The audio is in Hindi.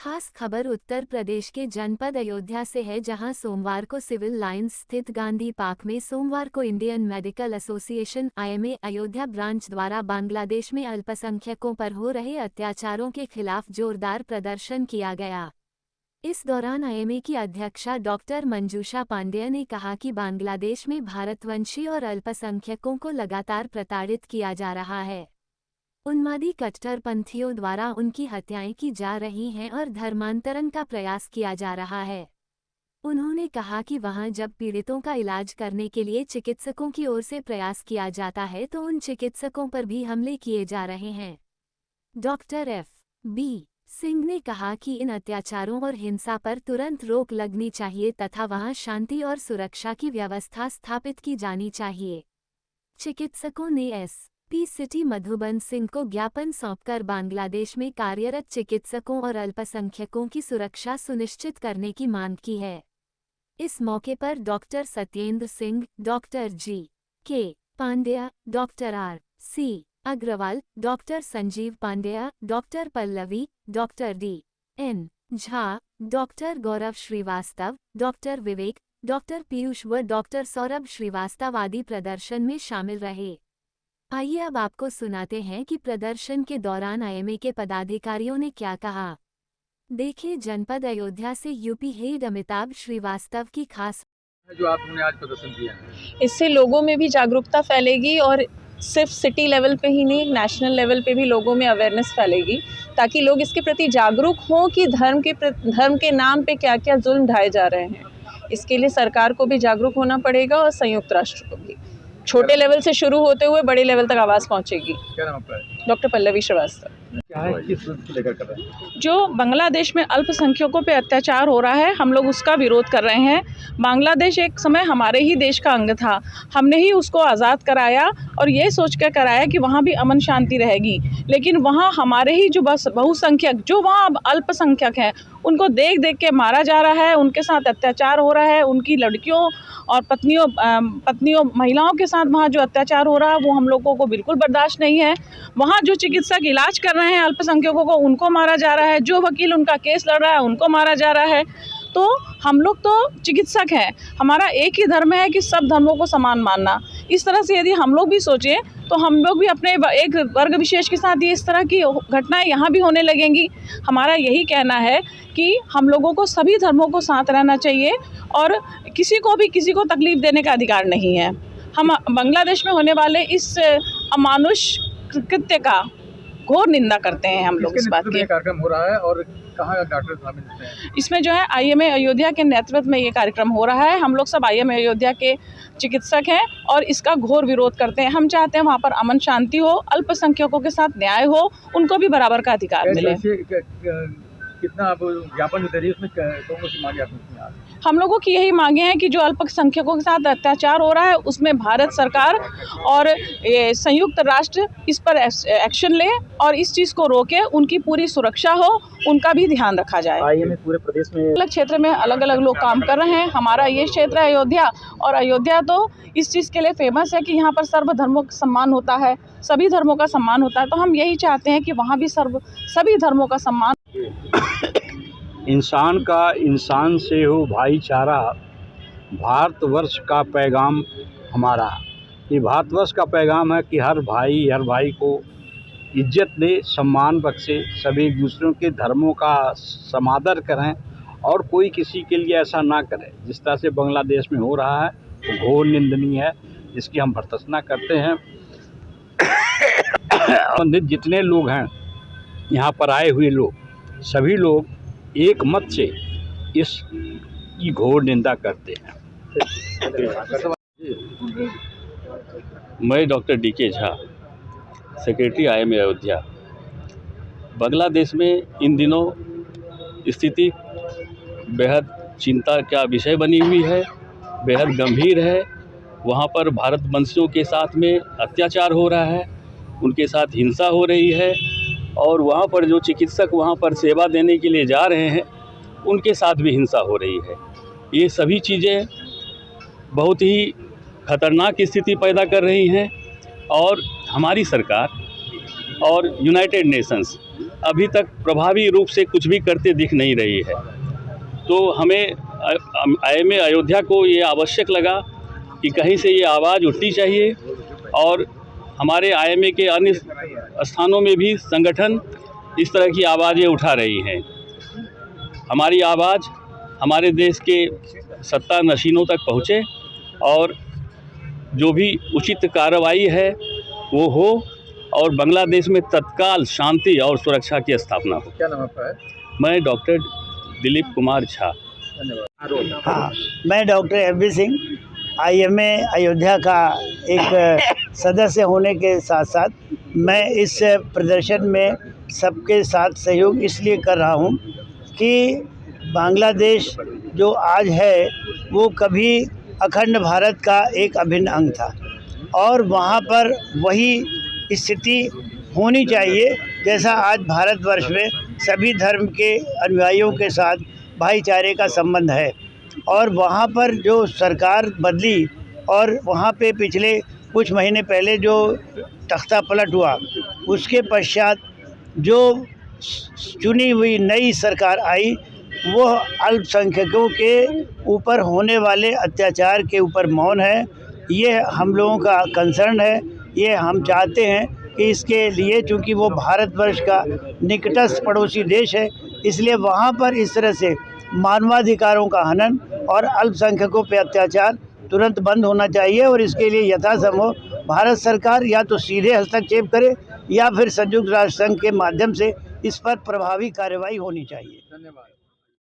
खास खबर उत्तर प्रदेश के जनपद अयोध्या से है, जहां सोमवार को सिविल लाइंस स्थित गांधी पार्क में सोमवार को Indian medical association (IMA) Ayodhya branch द्वारा बांग्लादेश में अल्पसंख्यकों पर हो रहे अत्याचारों के खिलाफ जोरदार प्रदर्शन किया गया। इस दौरान IMA की अध्यक्षा डॉक्टर मंजूषा पांडेय ने कहा कि बांग्लादेश में भारतवंशी और अल्पसंख्यकों को लगातार प्रताड़ित किया जा रहा है। उन्मादी कट्टरपंथियों द्वारा उनकी हत्याएं की जा रही हैं और धर्मांतरण का प्रयास किया जा रहा है। उन्होंने कहा कि वहां जब पीड़ितों का इलाज करने के लिए चिकित्सकों की ओर से प्रयास किया जाता है तो उन चिकित्सकों पर भी हमले किए जा रहे हैं। Doctor F.B. सिंह ने कहा कि इन अत्याचारों और हिंसा पर तुरंत रोक लगनी चाहिए तथा वहां शांति और सुरक्षा की व्यवस्था स्थापित की जानी चाहिए। चिकित्सकों ने SP सिटी मधुबन सिंह को ज्ञापन सौंपकर बांग्लादेश में कार्यरत चिकित्सकों और अल्पसंख्यकों की सुरक्षा सुनिश्चित करने की मांग की है। इस मौके पर doctor Satyendra Singh, doctor G.K. Pandya, doctor R.C. Agrawal, doctor Sanjeev Pandya, doctor Pallavi, doctor D.N. Jha, doctor Gaurav Shrivastava, doctor Vivek, doctor Piyush व डॉक्टर सौरभ श्रीवास्तव आदि प्रदर्शन में शामिल रहे। आइए अब आपको सुनाते हैं कि प्रदर्शन के दौरान IMA के पदाधिकारियों ने क्या कहा। देखिए जनपद अयोध्या से यूपी हेड अमिताभ श्रीवास्तव की खास जो आपने आज प्रदर्शन किया है। इससे लोगों में भी जागरूकता फैलेगी और सिर्फ सिटी लेवल पे ही नहीं, नेशनल लेवल पे भी लोगों में अवेयरनेस फैलेगी, ताकि लोग इसके प्रति जागरूक हों कि धर्म के नाम पे क्या क्या जुल्म ढाए जा रहे हैं। इसके लिए सरकार को भी जागरूक होना पड़ेगा और संयुक्त राष्ट्र को भी। छोटे लेवल से शुरू होते हुए बड़े लेवल तक आवाज़ पहुंचेगी। क्या नाम आपका है? डॉक्टर पल्लवी श्रीवास्तव। क्या है, किस रूप से लेकर कर रहे हैं? जो बांग्लादेश में अल्पसंख्यकों पे अत्याचार हो रहा है, हम लोग उसका विरोध कर रहे हैं। बांग्लादेश एक समय हमारे ही देश का अंग था, हमने ही उसको आज़ाद कराया और ये सोच कर कराया कि वहाँ भी अमन शांति रहेगी। लेकिन वहाँ हमारे ही जो बहुसंख्यक, जो वहाँ अल्पसंख्यक हैं, उनको देख देख के मारा जा रहा है, उनके साथ अत्याचार हो रहा है। उनकी लड़कियों और पत्नियों महिलाओं के साथ वहाँ जो अत्याचार हो रहा है वो हम लोगों को बिल्कुल बर्दाश्त नहीं है। वहाँ जो चिकित्सक इलाज कर रहे हैं अल्पसंख्यकों को, उनको मारा जा रहा है। जो वकील उनका केस लड़ रहा है उनको मारा जा रहा है। तो हम लोग तो चिकित्सक हैं, हमारा एक ही धर्म है कि सब धर्मों को समान मानना। इस तरह से यदि हम लोग भी सोचें तो हम लोग भी अपने एक वर्ग विशेष के साथ ही इस तरह की घटनाएं यहाँ भी होने लगेंगी। हमारा यही कहना है कि हम लोगों को सभी धर्मों को साथ रहना चाहिए और किसी को तकलीफ देने का अधिकार नहीं है। हम बांग्लादेश में होने वाले इस अमानुष कृत्य का घोर निंदा करते हैं। हम लोग इस बात की। कार्यक्रम हो रहा है और कहाँ डॉक्टर शामिल हैं? इसमें जो है IMA अयोध्या के नेतृत्व में ये कार्यक्रम हो रहा है। हम लोग सब IMA अयोध्या के चिकित्सक हैं और इसका घोर विरोध करते हैं। हम चाहते हैं वहाँ पर अमन शांति हो, अल्पसंख्यकों के साथ न्याय हो, उनको भी बराबर का अधिकार मिले। कितना आप ज्ञापन दे रही है, उसमें कौन सी मांगे आपने? हम लोगों की यही मांगे हैं कि जो अल्पसंख्यकों के साथ अत्याचार हो रहा है उसमें भारत सरकार और संयुक्त राष्ट्र इस पर एक्शन ले और इस चीज़ को रोके, उनकी पूरी सुरक्षा हो, उनका भी ध्यान रखा जाए। IMA पूरे प्रदेश में अलग क्षेत्र में अलग अलग लोग काम कर रहे हैं। हमारा ये क्षेत्र है अयोध्या, और अयोध्या तो इस चीज़ के लिए फेमस है कि यहाँ पर सर्व धर्मों का सम्मान होता है, सभी धर्मों का सम्मान होता है। तो हम यही चाहते हैं कि वहाँ भी सभी धर्मों का सम्मान। इंसान का इंसान से हो भाईचारा, भारतवर्ष का पैगाम हमारा। ये भारतवर्ष का पैगाम है कि हर भाई को इज्जत दे, सम्मान बख्शे, सभी एक दूसरों के धर्मों का समादर करें और कोई किसी के लिए ऐसा ना करे। जिस तरह से बांग्लादेश में हो रहा है वो घोर निंदनीय है, जिसकी हम भर्त्सना करते हैं। संबंधित जितने लोग हैं यहाँ पर आए हुए लोग, सभी लोग एक मत से इसकी घोर निंदा करते हैं। मैं doctor D.K. Jha, secretary IMA Ayodhya. Bangladesh में इन दिनों स्थिति बेहद चिंता का विषय बनी हुई है, बेहद गंभीर है। वहाँ पर भारतवंशियों के साथ में अत्याचार हो रहा है, उनके साथ हिंसा हो रही है और वहाँ पर जो चिकित्सक वहाँ पर सेवा देने के लिए जा रहे हैं उनके साथ भी हिंसा हो रही है। ये सभी चीज़ें बहुत ही खतरनाक स्थिति पैदा कर रही हैं और हमारी सरकार और यूनाइटेड नेशंस अभी तक प्रभावी रूप से कुछ भी करते दिख नहीं रही है। तो हमें IMA अयोध्या को ये आवश्यक लगा कि कहीं से ये आवाज़ उठनी चाहिए और हमारे IMA के अन्य स्थानों में भी संगठन इस तरह की आवाज़ें उठा रही हैं। हमारी आवाज़ हमारे देश के सत्ता नशीनों तक पहुँचे और जो भी उचित कार्रवाई है वो हो और बांग्लादेश में तत्काल शांति और सुरक्षा की स्थापना हो। क्या नाम आपका है? मैं डॉक्टर दिलीप कुमार झा। धन्यवाद। हाँ, मैं doctor FB Singh IMA Ayodhya का एक सदस्य होने के साथ साथ मैं इस प्रदर्शन में सबके साथ सहयोग इसलिए कर रहा हूँ कि बांग्लादेश जो आज है वो कभी अखंड भारत का एक अभिन्न अंग था और वहाँ पर वही स्थिति होनी चाहिए जैसा आज भारतवर्ष में सभी धर्म के अनुयायियों के साथ भाईचारे का संबंध है। और वहाँ पर जो सरकार बदली और वहाँ पे पिछले कुछ महीने पहले जो तख्ता पलट हुआ उसके पश्चात जो चुनी हुई नई सरकार आई वो अल्पसंख्यकों के ऊपर होने वाले अत्याचार के ऊपर मौन है। ये हम लोगों का कंसर्न है। ये हम चाहते हैं कि इसके लिए चूँकि वो भारतवर्ष का निकटस्थ पड़ोसी देश है इसलिए वहाँ पर इस तरह से मानवाधिकारों का हनन और अल्पसंख्यकों पर अत्याचार तुरंत बंद होना चाहिए और इसके लिए यथासंभव भारत सरकार या तो सीधे हस्तक्षेप करे या फिर संयुक्त राष्ट्र संघ के माध्यम से इस पर प्रभावी कार्रवाई होनी चाहिए। धन्यवाद।